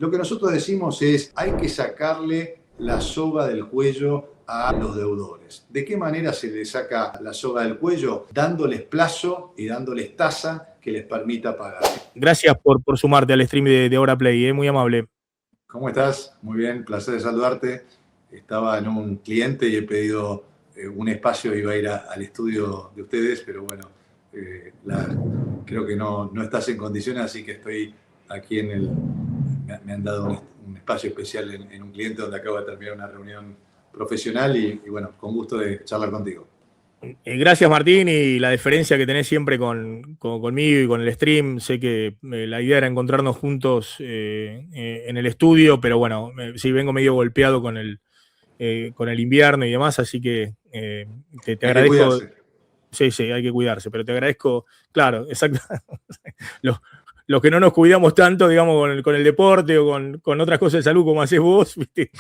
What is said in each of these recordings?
Lo que nosotros decimos es, hay que sacarle la soga del cuello a los deudores. ¿De qué manera se les saca la soga del cuello? Dándoles plazo y dándoles tasa que les permita pagar. Gracias por sumarte al stream de Hora Play, muy amable. ¿Cómo estás? Muy bien, placer de saludarte. Estaba en un cliente y he pedido un espacio, iba a ir al estudio de ustedes, pero bueno, creo que no estás en condiciones, así que estoy aquí me han dado un espacio especial en un cliente donde acabo de terminar una reunión profesional y bueno, con gusto de charlar contigo. Gracias, Martín, y la deferencia que tenés siempre conmigo y con el stream. Sé que la idea era encontrarnos juntos en el estudio, pero bueno, sí vengo medio golpeado con el invierno y demás, así que te agradezco. Que sí, hay que cuidarse, pero te agradezco, claro, exacto. Los que no nos cuidamos tanto, digamos, con el deporte o con otras cosas de salud como haces vos, ¿viste?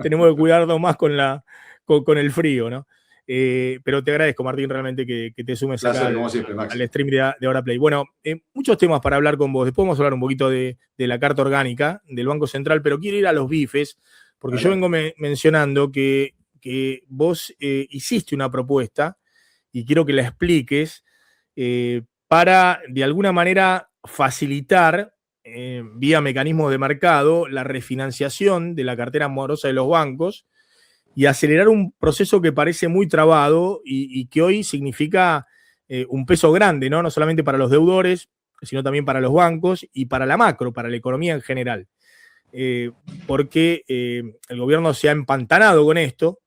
Tenemos que cuidarnos más con el frío, ¿no? Pero te agradezco, Martín, realmente que te sumes acá al stream de Hora Play. Bueno, muchos temas para hablar con vos. Después vamos a hablar un poquito de la carta orgánica del Banco Central, pero quiero ir a los bifes, porque yo vengo mencionando que vos hiciste una propuesta y quiero que la expliques para, de alguna manera, facilitar, vía mecanismos de mercado, la refinanciación de la cartera morosa de los bancos y acelerar un proceso que parece muy trabado y que hoy significa un peso grande, ¿no? No solamente para los deudores, sino también para los bancos y para la macro, para la economía en general. Porque el gobierno se ha empantanado con esto,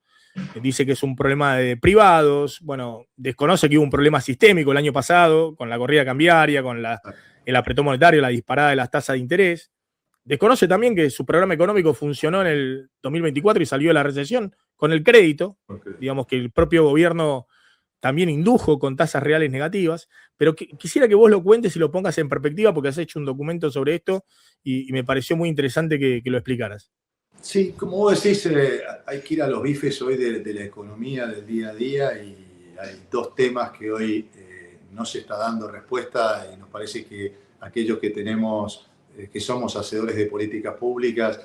dice que es un problema de privados, bueno, desconoce que hubo un problema sistémico el año pasado con la corrida cambiaria, con el apretón monetario, la disparada de las tasas de interés. Desconoce también que su programa económico funcionó en el 2024 y salió de la recesión con el crédito. Digamos que el propio gobierno también indujo con tasas reales negativas, pero quisiera que vos lo cuentes y lo pongas en perspectiva porque has hecho un documento sobre esto y me pareció muy interesante que lo explicaras. Sí, como vos decís, hay que ir a los bifes hoy de la economía del día a día y hay dos temas que hoy no se está dando respuesta y nos parece que aquellos que tenemos, que somos hacedores de políticas públicas,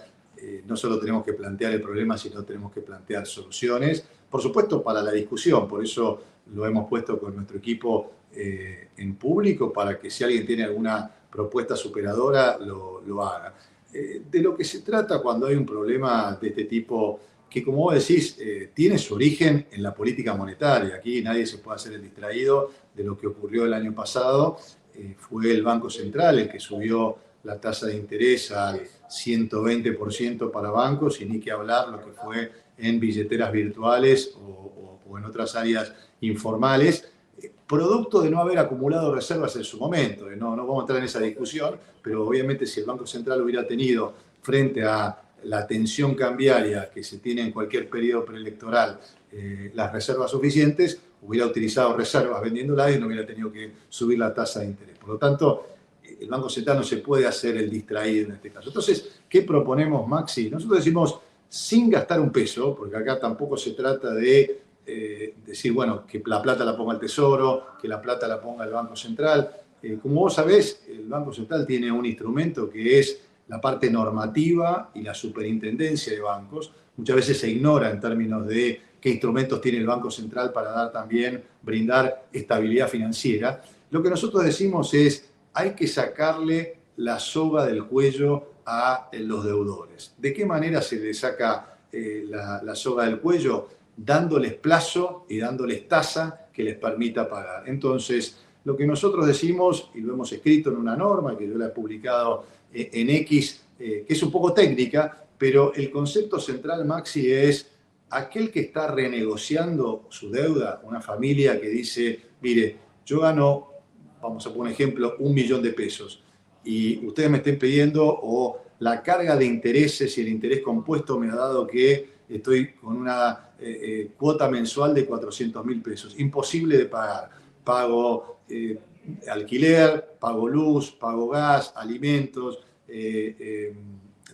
no solo tenemos que plantear el problema, sino tenemos que plantear soluciones, por supuesto para la discusión, por eso lo hemos puesto con nuestro equipo en público para que si alguien tiene alguna propuesta superadora lo haga. De lo que se trata cuando hay un problema de este tipo, que como vos decís, tiene su origen en la política monetaria. Aquí nadie se puede hacer el distraído de lo que ocurrió el año pasado. Fue el Banco Central el que subió la tasa de interés al 120% para bancos y ni que hablar lo que fue en billeteras virtuales o en otras áreas informales, producto de no haber acumulado reservas en su momento. No vamos a entrar en esa discusión, pero obviamente si el Banco Central hubiera tenido frente a la tensión cambiaria que se tiene en cualquier periodo preelectoral las reservas suficientes, hubiera utilizado reservas vendiéndolas y no hubiera tenido que subir la tasa de interés. Por lo tanto, el Banco Central no se puede hacer el distraído en este caso. Entonces, ¿qué proponemos, Maxi? Nosotros decimos, sin gastar un peso, porque acá tampoco se trata de decir, bueno, que la plata la ponga el Tesoro, que la plata la ponga el Banco Central. Como vos sabés, el Banco Central tiene un instrumento que es la parte normativa y la superintendencia de bancos. Muchas veces se ignora en términos de qué instrumentos tiene el Banco Central para brindar estabilidad financiera. Lo que nosotros decimos es, hay que sacarle la soga del cuello a los deudores. ¿De qué manera se le saca la soga del cuello? Dándoles plazo y dándoles tasa que les permita pagar. Entonces, lo que nosotros decimos, y lo hemos escrito en una norma que yo la he publicado en X, que es un poco técnica, pero el concepto central, Maxi, es aquel que está renegociando su deuda, una familia que dice, mire, yo gano, vamos a poner un ejemplo, 1 millón de pesos, y ustedes me estén pidiendo, o la carga de intereses y el interés compuesto me ha dado que estoy con una cuota mensual de 400.000 pesos. Imposible de pagar. Pago alquiler, pago luz, pago gas, alimentos,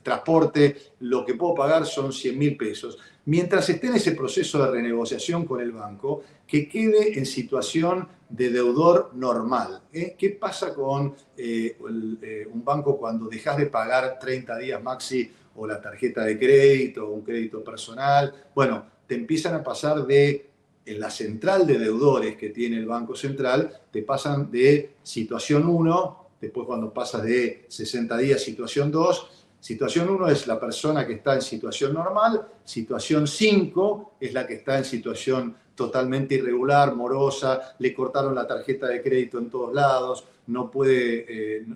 transporte. Lo que puedo pagar son 100.000 pesos. mientras esté en ese proceso de renegociación con el banco, que quede en situación de deudor normal. ¿Qué pasa con un banco cuando dejas de pagar 30 días maxi o la tarjeta de crédito o un crédito personal? Bueno, te empiezan a pasar en la central de deudores que tiene el Banco Central, te pasan de situación 1, después cuando pasas de 60 días, situación 2. Situación 1 es la persona que está en situación normal, situación 5 es la que está en situación totalmente irregular, morosa, le cortaron la tarjeta de crédito en todos lados, no puede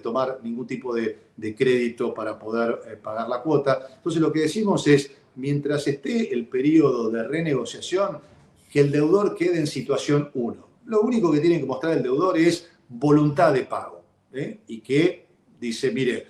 tomar ningún tipo de crédito para poder pagar la cuota. Entonces lo que decimos es, mientras esté el periodo de renegociación, que el deudor quede en situación 1. Lo único que tiene que mostrar el deudor es voluntad de pago, y que dice, mire,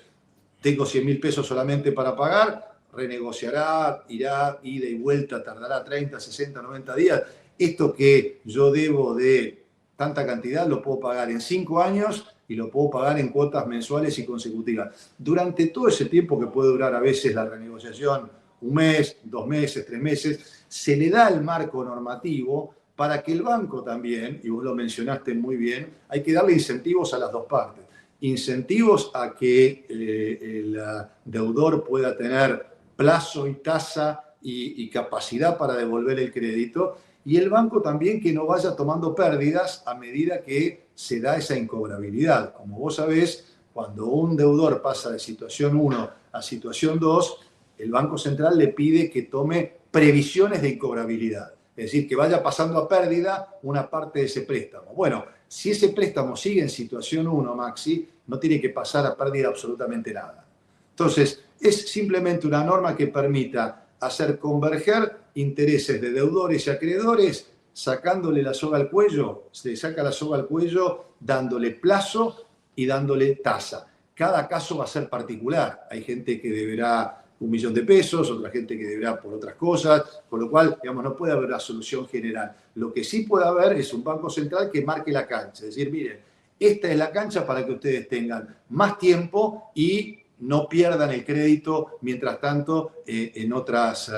tengo 100.000 pesos solamente para pagar, renegociará, irá ida y vuelta, tardará 30, 60, 90 días. Esto que yo debo de tanta cantidad lo puedo pagar en 5 años y lo puedo pagar en cuotas mensuales y consecutivas. Durante todo ese tiempo que puede durar a veces la renegociación, 1 mes, 2 meses, 3 meses, se le da el marco normativo para que el banco también, y vos lo mencionaste muy bien, hay que darle incentivos a las dos partes. Incentivos a que el deudor pueda tener plazo y tasa y capacidad para devolver el crédito, y el banco también que no vaya tomando pérdidas a medida que se da esa incobrabilidad. Como vos sabés, cuando un deudor pasa de situación 1 a situación 2, el Banco Central le pide que tome previsiones de incobrabilidad, es decir, que vaya pasando a pérdida una parte de ese préstamo. Bueno, si ese préstamo sigue en situación 1, Maxi, no tiene que pasar a pérdida absolutamente nada. Entonces, es simplemente una norma que permita hacer converger intereses de deudores y acreedores, sacándole la soga al cuello, se saca la soga al cuello dándole plazo y dándole tasa. Cada caso va a ser particular. Hay gente que deberá 1 millón de pesos, otra gente que deberá por otras cosas, con lo cual, digamos, no puede haber una solución general. Lo que sí puede haber es un Banco Central que marque la cancha, es decir, miren, esta es la cancha para que ustedes tengan más tiempo y no pierdan el crédito, mientras tanto, en otras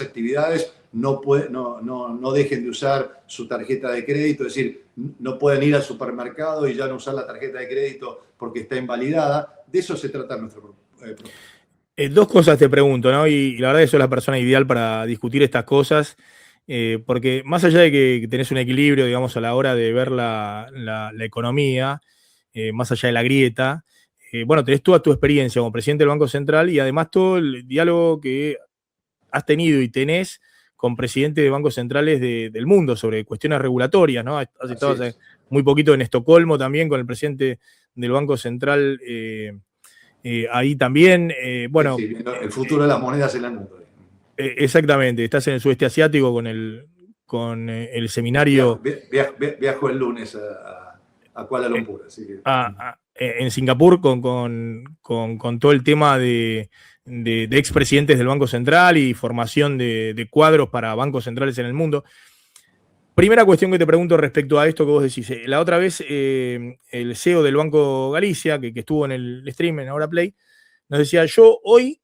actividades no dejen de usar su tarjeta de crédito, es decir, no pueden ir al supermercado y ya no usar la tarjeta de crédito porque está invalidada. De eso se trata nuestro proyecto. 2 cosas te pregunto, ¿no? Y la verdad que sos la persona ideal para discutir estas cosas, porque más allá de que tenés un equilibrio, digamos, a la hora de ver la economía, más allá de la grieta, bueno, tenés toda tu experiencia como presidente del Banco Central y además todo el diálogo que has tenido y tenés con presidentes de bancos centrales del mundo sobre cuestiones regulatorias, ¿no? Has estado hace muy poquito en Estocolmo también con el presidente del Banco Central. Ahí también, bueno. Sí, el futuro de las monedas en el mundo. Exactamente, estás en el sudeste asiático con el seminario. Viajo el lunes a Kuala Lumpur. Así que. En Singapur con todo el tema de expresidentes del Banco Central y formación de cuadros para bancos centrales en el mundo. Primera cuestión que te pregunto respecto a esto que vos decís. La otra vez, el CEO del Banco Galicia, que estuvo en el stream en Ahora Play, nos decía, yo hoy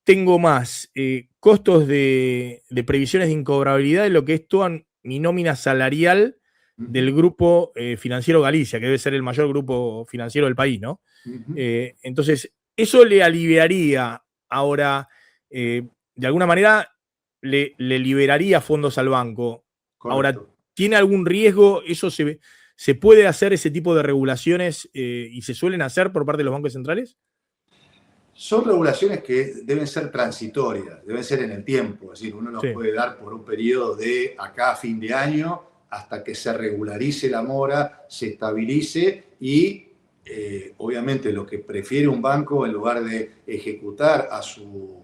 tengo más costos de previsiones de incobrabilidad de lo que es toda mi nómina salarial del grupo financiero Galicia, que debe ser el mayor grupo financiero del país, ¿no? Entonces, eso le aliviaría ahora, de alguna manera, le liberaría fondos al banco. Correcto. Ahora, ¿tiene algún riesgo? ¿Eso se puede hacer ese tipo de regulaciones y se suelen hacer por parte de los bancos centrales? Son regulaciones que deben ser transitorias, deben ser en el tiempo, es decir, uno los puede dar por un periodo de acá a fin de año hasta que se regularice la mora, se estabilice y obviamente lo que prefiere un banco en lugar de ejecutar a su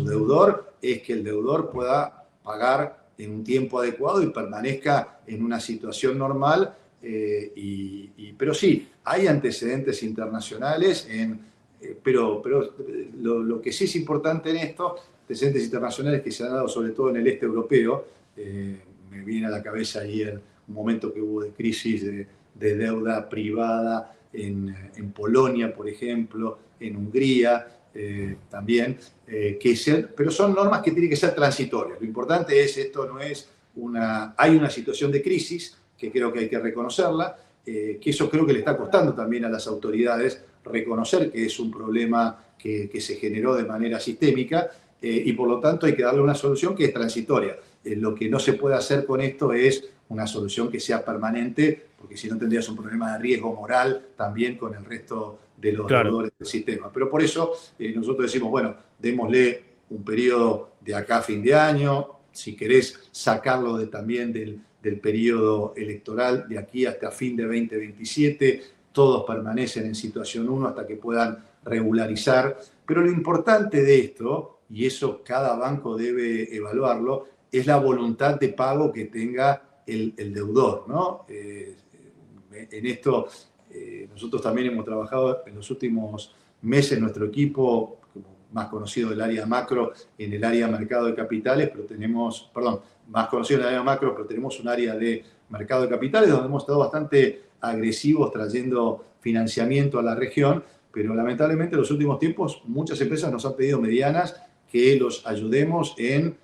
deudor es que el deudor pueda pagar en un tiempo adecuado y permanezca en una situación normal, pero sí, hay antecedentes internacionales pero lo que sí es importante en esto, antecedentes internacionales que se han dado sobre todo en el este europeo, me viene a la cabeza ahí un momento que hubo de crisis de deuda privada en Polonia, por ejemplo, en Hungría, también, pero son normas que tienen que ser transitorias. Lo importante es, esto no es hay una situación de crisis, que creo que hay que reconocerla, que eso creo que le está costando también a las autoridades reconocer que es un problema que se generó de manera sistémica, y por lo tanto hay que darle una solución que es transitoria. Lo que no se puede hacer con esto es una solución que sea permanente, porque si no tendrías un problema de riesgo moral también con el resto de los deudores del sistema. Pero por eso nosotros decimos, bueno, démosle un periodo de acá a fin de año, si querés sacarlo también del periodo electoral de aquí hasta fin de 2027, todos permanecen en situación 1 hasta que puedan regularizar. Pero lo importante de esto, y eso cada banco debe evaluarlo, es la voluntad de pago que tenga el deudor, ¿no? En esto nosotros también hemos trabajado en los últimos meses, nuestro equipo, más conocido del área macro, en el área mercado de capitales, pero tenemos, más conocido en el área macro, pero tenemos un área de mercado de capitales donde hemos estado bastante agresivos trayendo financiamiento a la región, pero lamentablemente en los últimos tiempos muchas empresas nos han pedido medianas que los ayudemos en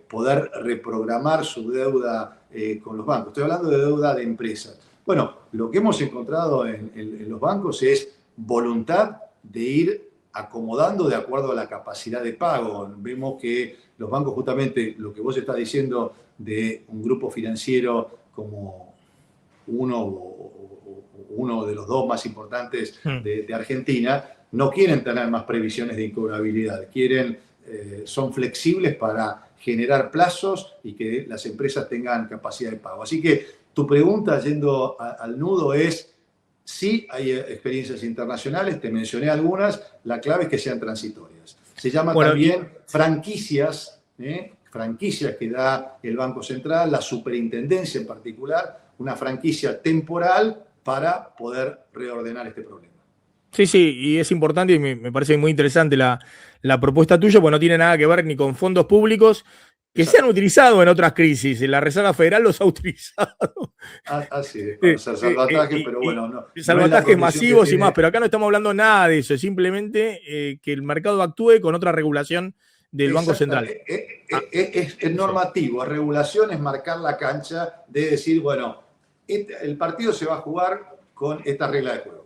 poder reprogramar su deuda con los bancos. Estoy hablando de deuda de empresas. Bueno, lo que hemos encontrado en los bancos es voluntad de ir acomodando de acuerdo a la capacidad de pago. Vemos que los bancos, justamente lo que vos estás diciendo de un grupo financiero como uno de los dos más importantes de Argentina, no quieren tener más previsiones de incobrabilidad, son flexibles para generar plazos y que las empresas tengan capacidad de pago. Así que tu pregunta, yendo al nudo, es: sí hay experiencias internacionales, te mencioné algunas, la clave es que sean transitorias. Se llama también franquicias, franquicias que da el Banco Central, la superintendencia en particular, una franquicia temporal para poder reordenar este problema. Sí, y es importante y me parece muy interesante la propuesta tuya, porque no tiene nada que ver ni con fondos públicos que se han utilizado en otras crisis. La Reserva Federal los ha utilizado. Así es, para hacer salvatajes, pero bueno, no. Salvatajes masivos y más, pero acá no estamos hablando nada de eso, es simplemente que el mercado actúe con otra regulación del Banco Central. Es normativo, es regulación, es marcar la cancha de decir, bueno, el partido se va a jugar con esta regla de juego.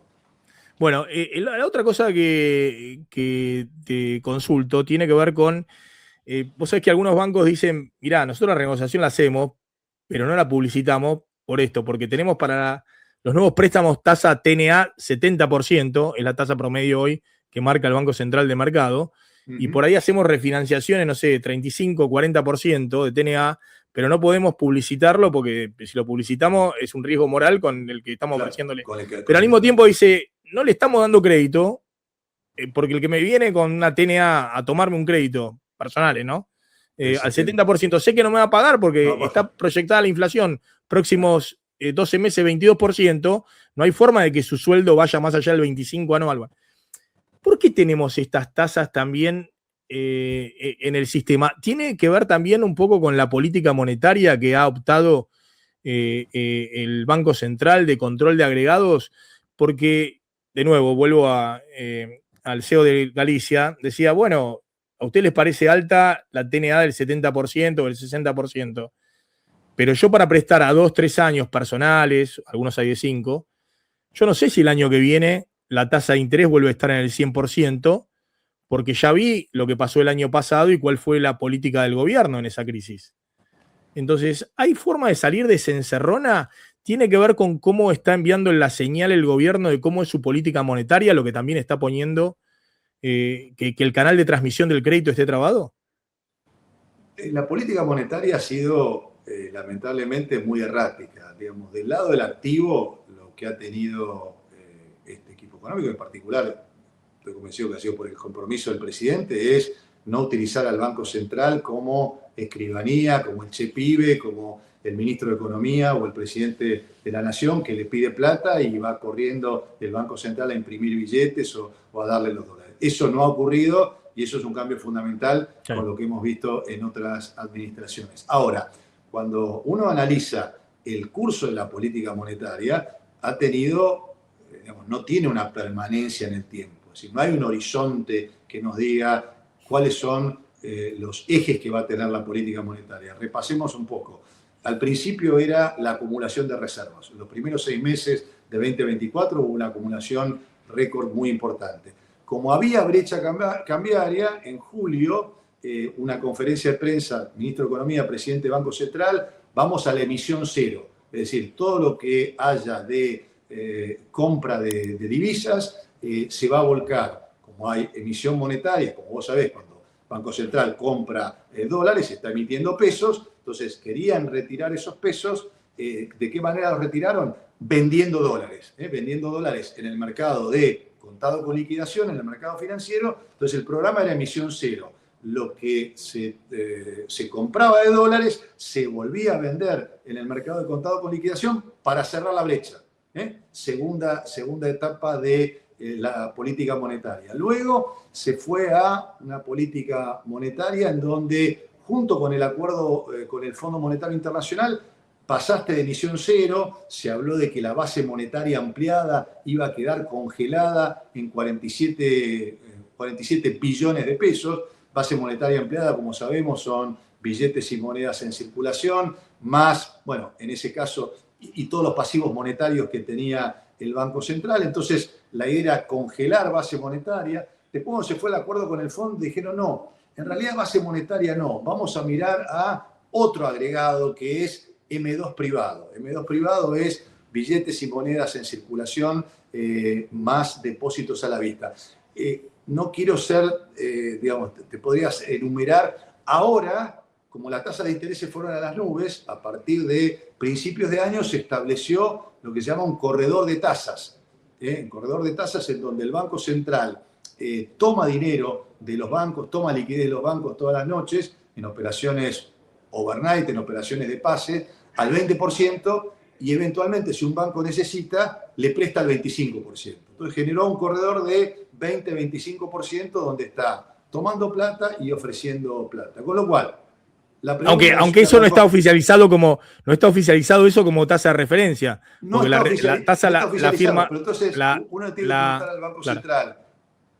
Bueno, la otra cosa que te consulto tiene que ver con, vos sabés que algunos bancos dicen, mirá, nosotros la renegociación la hacemos, pero no la publicitamos por esto, porque tenemos para los nuevos préstamos tasa TNA 70%, es la tasa promedio hoy que marca el Banco Central de Mercado, y por ahí hacemos refinanciaciones, no sé, 35, 40% de TNA, pero no podemos publicitarlo porque si lo publicitamos es un riesgo moral con el que estamos ofreciéndole. Pero al mismo tiempo dice, no le estamos dando crédito, porque el que me viene con una TNA a tomarme un crédito personales, ¿no? Al 70%, sé que no me va a pagar porque está proyectada la inflación próximos 12 meses, 22%, no hay forma de que su sueldo vaya más allá del 25% anual. ¿Por qué tenemos estas tasas también en el sistema? ¿Tiene que ver también un poco con la política monetaria que ha optado el Banco Central de control de agregados? Porque, de nuevo, vuelvo al CEO de Galicia, decía, bueno, a usted les parece alta la TNA del 70% o del 60%, pero yo para prestar a 2, 3 años personales, algunos hay de 5, yo no sé si el año que viene la tasa de interés vuelve a estar en el 100%, porque ya vi lo que pasó el año pasado y cuál fue la política del gobierno en esa crisis. Entonces, ¿hay forma de salir de esa encerrona? ¿Tiene que ver con cómo está enviando la señal el gobierno de cómo es su política monetaria, lo que también está poniendo que el canal de transmisión del crédito esté trabado? La política monetaria ha sido lamentablemente muy errática. Digamos, del lado del activo, lo que ha tenido este equipo económico en particular, estoy convencido que ha sido por el compromiso del presidente, es no utilizar al Banco Central como escribanía, como el chepibe, como el ministro de Economía o el presidente de la Nación que le pide plata y va corriendo el Banco Central a imprimir billetes o a darle los dólares. Eso no ha ocurrido y eso es un cambio fundamental con lo que hemos visto en otras administraciones. Ahora, cuando uno analiza el curso de la política monetaria, ha tenido, digamos, no tiene una permanencia en el tiempo. Es decir, no hay un horizonte que nos diga cuáles son los ejes que va a tener la política monetaria. Repasemos un poco. Al principio era la acumulación de reservas. En los primeros 6 meses de 2024 hubo una acumulación récord muy importante. Como había brecha cambiaria, en julio, una conferencia de prensa, ministro de Economía, presidente del Banco Central, vamos a la emisión cero. Es decir, todo lo que haya de compra de divisas se va a volcar. Como hay emisión monetaria, como vos sabés, cuando el Banco Central compra dólares, está emitiendo pesos, entonces querían retirar esos pesos. ¿De qué manera los retiraron? Vendiendo dólares. Vendiendo dólares en el mercado de contado con liquidación, en el mercado financiero. Entonces el programa era emisión cero. Lo que se compraba de dólares se volvía a vender en el mercado de contado con liquidación para cerrar la brecha. Segunda etapa de la política monetaria. Luego se fue a una política monetaria en donde, junto con el acuerdo con el Fondo Monetario Internacional, pasaste de emisión cero, se habló de que la base monetaria ampliada iba a quedar congelada en 47 billones de pesos. Base monetaria ampliada, como sabemos, son billetes y monedas en circulación, más, bueno, en ese caso, y todos los pasivos monetarios que tenía el Banco Central. Entonces, la idea era congelar base monetaria. Después, cuando se fue el acuerdo con el fondo, dijeron, no, en realidad base monetaria no, vamos a mirar a otro agregado que es M2 privado. M2 privado es billetes y monedas en circulación más depósitos a la vista. No quiero ser, digamos, te podrías enumerar ahora, como las tasas de interés se fueron a las nubes, a partir de principios de año se estableció lo que se llama un corredor de tasas. Un corredor de tasas en donde el Banco Central toma dinero de los bancos, toma liquidez de los bancos todas las noches en operaciones overnight, en operaciones de pase, al 20%, y eventualmente, si un banco necesita, le presta el 25%. Entonces generó un corredor de 20-25% donde está tomando plata y ofreciendo plata. Con lo cual, aunque eso no está oficializado eso como tasa de referencia. No porque está la tasa no está la firma. pero entonces uno tiene que preguntar al Banco Central,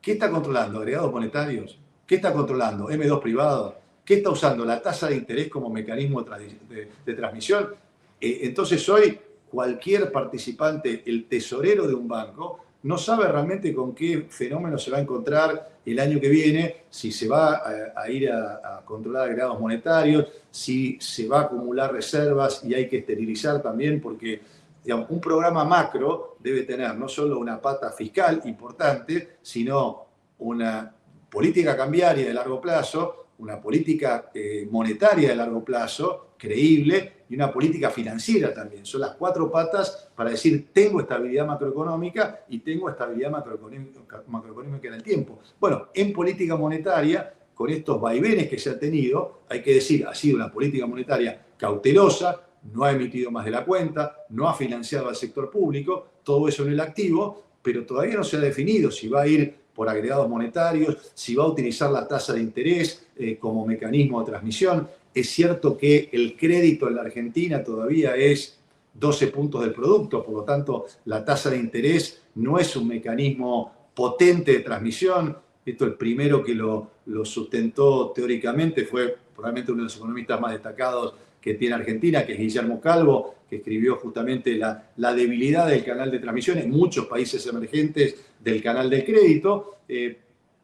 ¿qué está controlando? ¿Agregados monetarios? ¿Qué está controlando? ¿M2 privado? ¿Qué está usando? ¿La tasa de interés como mecanismo de transmisión? Entonces hoy cualquier participante, el tesorero de un banco, no sabe realmente con qué fenómeno se va a encontrar el año que viene, si se va a ir a controlar agregados monetarios, si se va a acumular reservas y hay que esterilizar también, porque digamos, un programa macro debe tener no solo una pata fiscal importante, sino una política cambiaria de largo plazo, una política monetaria de largo plazo, creíble, y una política financiera también. Son las 4 patas para decir, tengo estabilidad macroeconómica y tengo estabilidad macroeconómica en el tiempo. Bueno, en política monetaria, con estos vaivenes que se ha tenido, hay que decir, ha sido una política monetaria cautelosa, no ha emitido más de la cuenta, no ha financiado al sector público, todo eso en el activo, pero todavía no se ha definido si va a ir por agregados monetarios, si va a utilizar la tasa de interés como mecanismo de transmisión. Es cierto que el crédito en la Argentina todavía es 12 puntos del producto, por lo tanto la tasa de interés no es un mecanismo potente de transmisión. Esto el primero que lo sustentó teóricamente fue probablemente uno de los economistas más destacados que tiene Argentina, que es Guillermo Calvo, que escribió justamente la debilidad del canal de transmisión en muchos países emergentes del canal del crédito,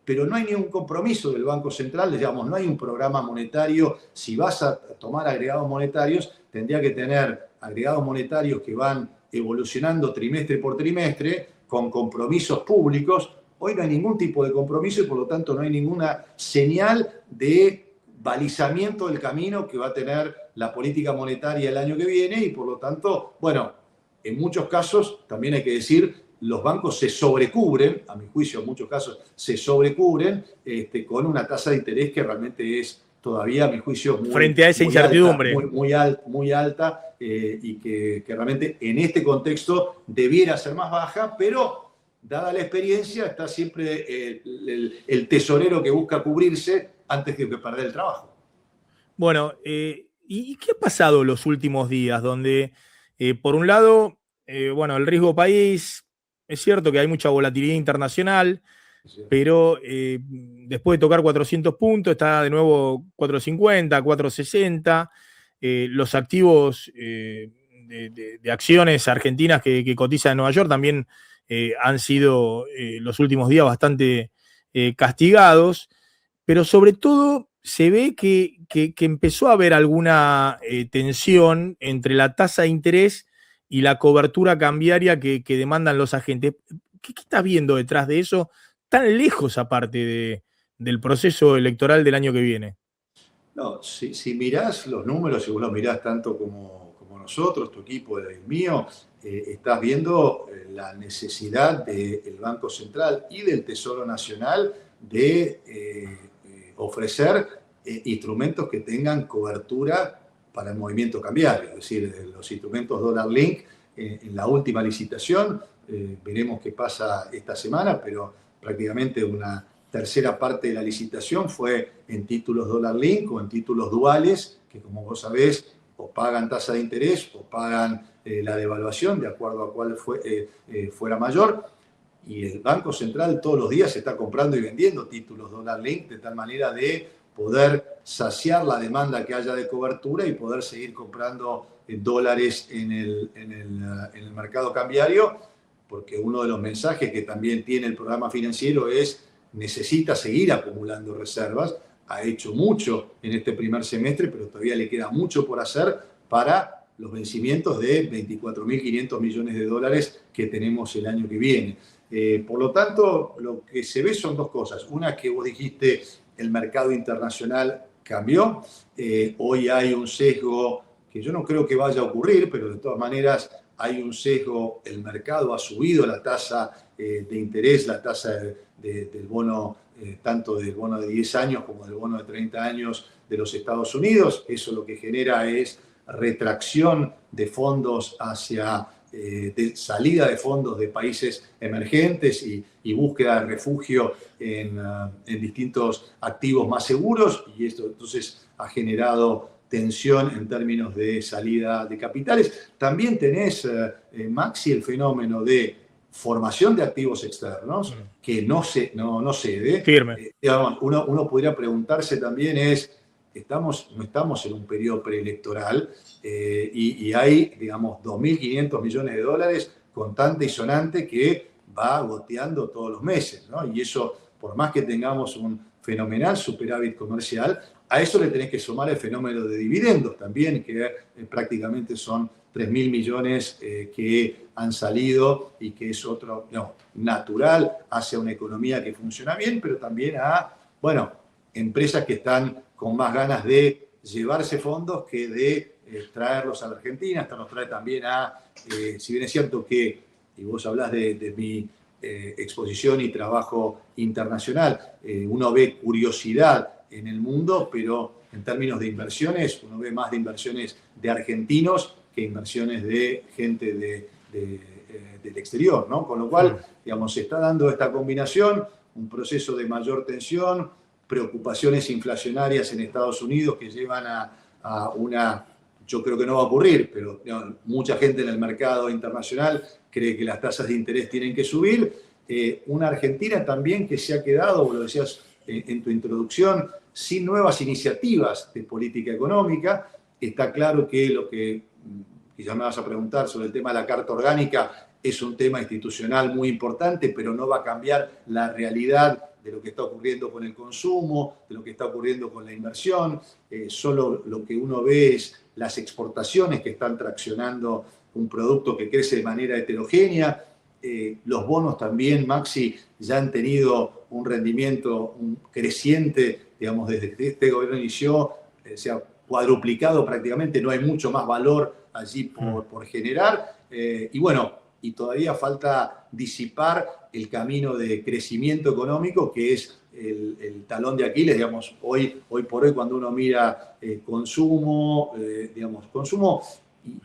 pero no hay ningún compromiso del Banco Central, digamos, no hay un programa monetario. Si vas a tomar agregados monetarios, tendría que tener agregados monetarios que van evolucionando trimestre por trimestre, con compromisos públicos. Hoy no hay ningún tipo de compromiso y por lo tanto no hay ninguna señal de balizamiento del camino que va a tener la política monetaria el año que viene y por lo tanto, bueno, en muchos casos, también hay que decir, los bancos se sobrecubren, a mi juicio en muchos casos se sobrecubren con una tasa de interés que realmente es todavía, a mi juicio, frente a esa incertidumbre muy alta y que realmente en este contexto debiera ser más baja, pero dada la experiencia está siempre el tesorero que busca cubrirse antes que perder el trabajo. Bueno, ¿y qué ha pasado los últimos días? Donde, por un lado, bueno, el riesgo país, es cierto que hay mucha volatilidad internacional, pero después de tocar 400 puntos, está de nuevo 450, 460. Los activos de acciones argentinas que cotizan en Nueva York también han sido los últimos días bastante castigados, pero sobre todo se ve que empezó a haber alguna tensión entre la tasa de interés y la cobertura cambiaria que demandan los agentes. ¿Qué estás viendo detrás de eso, tan lejos aparte del proceso electoral del año que viene? No, si mirás los números, si vos los mirás tanto como nosotros, tu equipo, el mío, estás viendo la necesidad del Banco Central y del Tesoro Nacional de ofrecer instrumentos que tengan cobertura para el movimiento cambiario, es decir, los instrumentos Dollar Link en la última licitación, veremos qué pasa esta semana, pero prácticamente una tercera parte de la licitación fue en títulos Dollar Link o en títulos duales, que como vos sabés, o pagan tasa de interés o pagan la devaluación, de acuerdo a cuál fuera mayor. Y el Banco Central todos los días está comprando y vendiendo títulos Dollar Link de tal manera de poder saciar la demanda que haya de cobertura y poder seguir comprando dólares en el mercado cambiario, porque uno de los mensajes que también tiene el programa financiero es: necesita seguir acumulando reservas. Ha hecho mucho en este primer semestre, pero todavía le queda mucho por hacer para los vencimientos de 24.500 millones de dólares que tenemos el año que viene. Por lo tanto, lo que se ve son dos cosas. Una, que vos dijiste, el mercado internacional cambió. Hoy hay un sesgo que yo no creo que vaya a ocurrir, pero de todas maneras hay un sesgo. El mercado ha subido la tasa de interés, la tasa del bono, tanto del bono de 10 años como del bono de 30 años de los Estados Unidos. Eso lo que genera es retracción de fondos hacia de salida de fondos de países emergentes y búsqueda de refugio en distintos activos más seguros, y esto entonces ha generado tensión en términos de salida de capitales. También tenés, Maxi, el fenómeno de formación de activos externos que no cede. Firme. Digamos, uno podría preguntarse también no estamos en un periodo preelectoral y hay, digamos, 2.500 millones de dólares contante y sonante que va goteando todos los meses, ¿no? Y eso, por más que tengamos un fenomenal superávit comercial, a eso le tenés que sumar el fenómeno de dividendos también, que prácticamente son 3.000 millones que han salido y que es otro, natural hacia una economía que funciona bien, pero también a, empresas que están con más ganas de llevarse fondos que de traerlos a la Argentina. Esto nos trae también si bien es cierto que, y vos hablás de mi exposición y trabajo internacional, uno ve curiosidad en el mundo, pero en términos de inversiones, uno ve más de inversiones de argentinos que inversiones de gente del exterior, ¿no? Con lo cual, digamos, se está dando esta combinación, un proceso de mayor tensión, preocupaciones inflacionarias en Estados Unidos que llevan a una, yo creo que no va a ocurrir, pero mucha gente en el mercado internacional cree que las tasas de interés tienen que subir. Una Argentina también que se ha quedado, vos lo decías en tu introducción, sin nuevas iniciativas de política económica. Está claro que lo que ya me vas a preguntar sobre el tema de la Carta Orgánica es un tema institucional muy importante, pero no va a cambiar la realidad de lo que está ocurriendo con el consumo, de lo que está ocurriendo con la inversión. Solo lo que uno ve es las exportaciones que están traccionando un producto que crece de manera heterogénea. Los bonos también, Maxi, ya han tenido un rendimiento creciente, digamos, desde que este gobierno inició, se ha cuadruplicado prácticamente, no hay mucho más valor allí por generar. Y todavía falta disipar el camino de crecimiento económico, que es el talón de Aquiles, digamos, hoy por hoy, cuando uno mira consumo,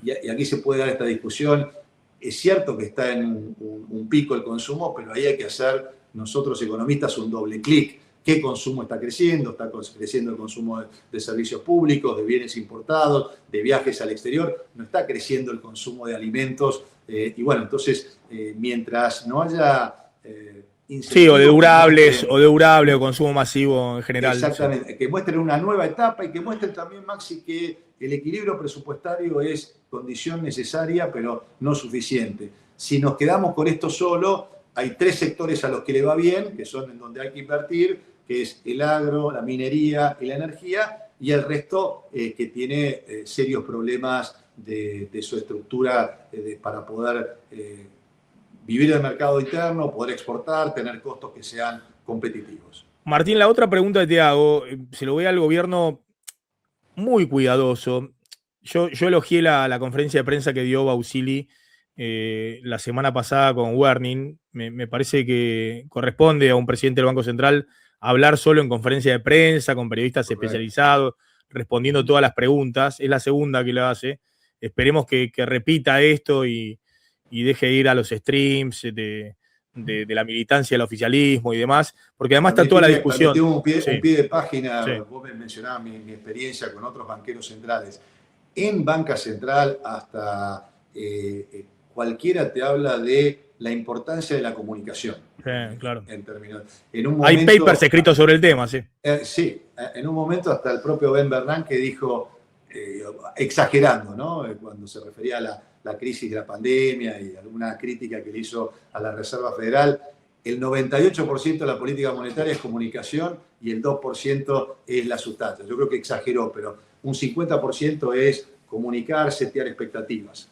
y aquí se puede dar esta discusión. Es cierto que está en un pico el consumo, pero ahí hay que hacer nosotros economistas un doble clic. ¿Qué consumo está creciendo? Está creciendo el consumo de servicios públicos, de bienes importados, de viajes al exterior. No está creciendo el consumo de alimentos. Entonces, mientras no haya Sí, o de incentivos que durables, muestren, o consumo masivo en general. exactamente, que muestren una nueva etapa y que muestren también, Maxi, que el equilibrio presupuestario es condición necesaria, pero no suficiente. Si nos quedamos con esto solo, hay 3 sectores a los que le va bien, que son en donde hay que invertir, que es el agro, la minería y la energía, y el resto que tiene serios problemas de su estructura para poder vivir del mercado interno, poder exportar, tener costos que sean competitivos. Martín, la otra pregunta que te hago, se lo ve al gobierno muy cuidadoso. Yo elogié la conferencia de prensa que dio Bausili la semana pasada con Werning. Me parece que corresponde a un presidente del Banco Central hablar solo en conferencia de prensa, con periodistas Correcto. Especializados, respondiendo todas las preguntas. Es la segunda que lo hace. Esperemos que repita esto y deje de ir a los streams de la militancia del oficialismo y demás, porque además está toda la discusión. Un pie Sí, de página, sí. vos me mencionabas mi experiencia con otros banqueros centrales. En banca central hasta cualquiera te habla de la importancia de la comunicación. Sí, claro. En términos, en un Hay momento, papers escritos sobre el tema, sí. Sí, en un momento hasta el propio Ben Bernanke dijo, exagerando, ¿no? Cuando se refería a la crisis de la pandemia y alguna crítica que le hizo a la Reserva Federal, el 98% de la política monetaria es comunicación y el 2% es la sustancia. Yo creo que exageró, pero un 50% es comunicar, setear expectativas.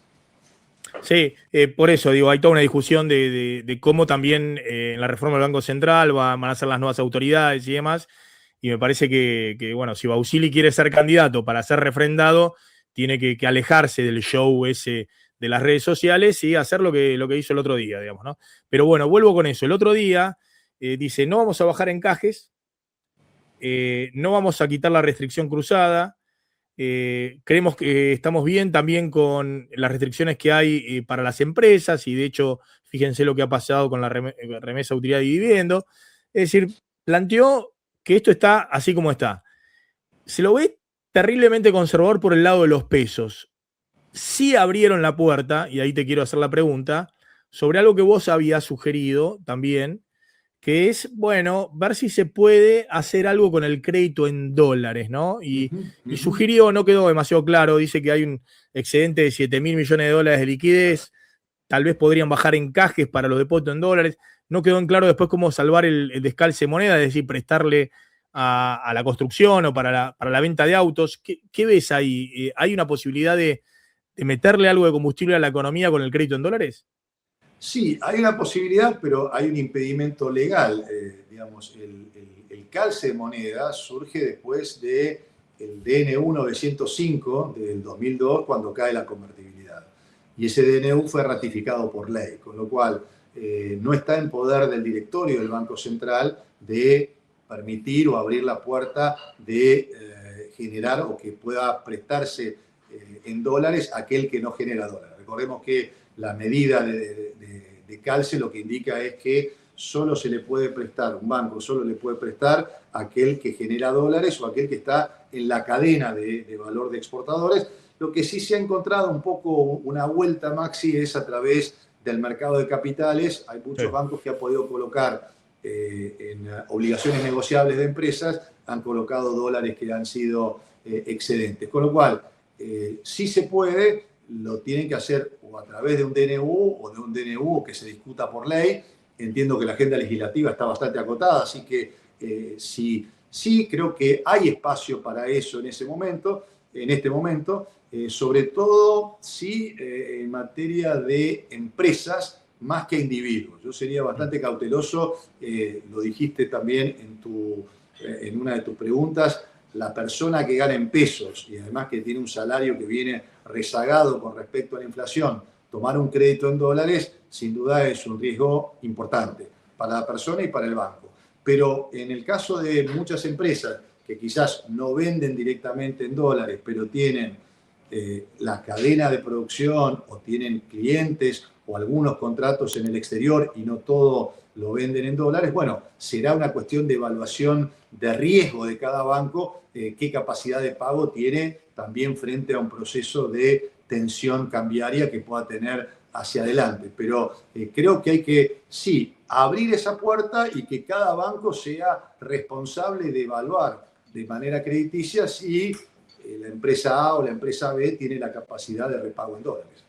Sí, por eso digo, hay toda una discusión de cómo también en la reforma del Banco Central van a ser las nuevas autoridades y demás, y me parece que bueno, si Bausili quiere ser candidato para ser refrendado, tiene que alejarse del show ese de las redes sociales y hacer lo que hizo el otro día, digamos, ¿no? Pero bueno, vuelvo con eso. El otro día dice, no vamos a bajar encajes, no vamos a quitar la restricción cruzada, creemos que estamos bien también con las restricciones que hay para las empresas y de hecho, fíjense lo que ha pasado con la remesa de utilidad y dividendo. Es decir, planteó que esto está así como está. Se lo ve terriblemente conservador por el lado de los pesos. Sí abrieron la puerta, y ahí te quiero hacer la pregunta, sobre algo que vos habías sugerido también, que es, bueno, ver si se puede hacer algo con el crédito en dólares, ¿no? Y sugirió, no quedó demasiado claro, dice que hay un excedente de 7.000 millones de dólares de liquidez, tal vez podrían bajar encajes para los depósitos en dólares, no quedó en claro después cómo salvar el descalce de moneda, es decir, prestarle a la construcción o para la venta de autos. ¿Qué ves ahí? ¿Hay una posibilidad de meterle algo de combustible a la economía con el crédito en dólares? Sí, hay una posibilidad, pero hay un impedimento legal. Digamos, el calce de moneda surge después del DNU 905 del 2002, cuando cae la convertibilidad. Y ese DNU fue ratificado por ley, con lo cual no está en poder del directorio del Banco Central de permitir o abrir la puerta de generar o que pueda prestarse en dólares a aquel que no genera dólares. Recordemos que la medida de calce lo que indica es que solo se le puede prestar, un banco solo le puede prestar a aquel que genera dólares o aquel que está en la cadena de valor de exportadores. Lo que sí se ha encontrado un poco una vuelta, Maxi, es a través del mercado de capitales. Hay muchos bancos que han podido colocar en obligaciones negociables de empresas, han colocado dólares que han sido excedentes. Con lo cual, sí se puede, lo tienen que hacer o a través de un DNU o de un DNU que se discuta por ley. Entiendo que la agenda legislativa está bastante acotada, así que sí creo que hay espacio para eso en este momento, sobre todo si en materia de empresas más que individuos. Yo sería bastante cauteloso, lo dijiste también en una de tus preguntas, la persona que gana en pesos y además que tiene un salario que viene rezagado con respecto a la inflación, tomar un crédito en dólares sin duda es un riesgo importante para la persona y para el banco. Pero en el caso de muchas empresas que quizás no venden directamente en dólares, pero tienen la cadena de producción o tienen clientes o algunos contratos en el exterior y no todo lo venden en dólares, bueno, será una cuestión de evaluación de riesgo de cada banco, qué capacidad de pago tiene también frente a un proceso de tensión cambiaria que pueda tener hacia adelante. Pero creo que hay que, sí, abrir esa puerta y que cada banco sea responsable de evaluar de manera crediticia si la empresa A o la empresa B tiene la capacidad de repago en dólares.